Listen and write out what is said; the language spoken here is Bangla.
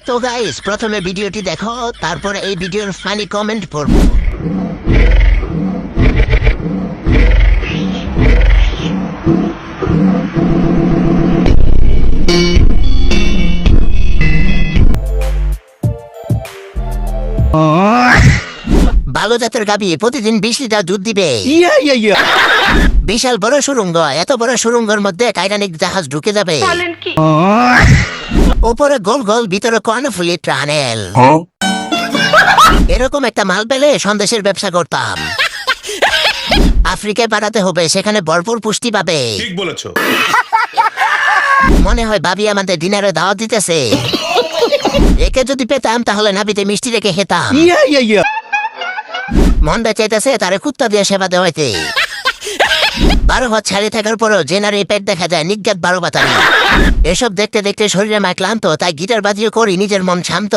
তো গাইস, প্রথমে ভিডিওটি দেখো, তারপর এই ভিডিওর ফানি কমেন্ট পড়বো। ভালো জাতের গাভী প্রতিদিন 20 লিটার দুধ দিবে। বিশাল বড় সুড়ঙ্গ, এত বড় সুড়ঙ্গের মধ্যে টাইটানিক জাহাজ ঢুকে যাবে। উপরে গোল গোল, ভিতরে কর্নফুলি টানেল। এরকম একটা মাল পেলে সন্দেশের ব্যবসা করতাম। আফ্রিকায় পাঠাতে হবে, সেখানে ভরপুর পুষ্টি পাবে। ঠিক বলেছো। মনে হয় ভাবি আমাদের ডিনারে দাওয়াত দিতেছে। একে যদি পেতাম তাহলে নাবিতে মিষ্টি রেখে খেতাম। মনটা চাইতেছে তারে কুত্তা দিয়ে সেবা দেওয়াইতে। 12 হাত ছাড়িয়ে থাকার পরও জেনারে পেট দেখা যায়, নিজ্ঞাত 12 বাতারি। এসব দেখতে দেখতে শরীরে মা ক্লান্ত, তাই গিটার বাজিয়ে করি নিজের মন শান্ত।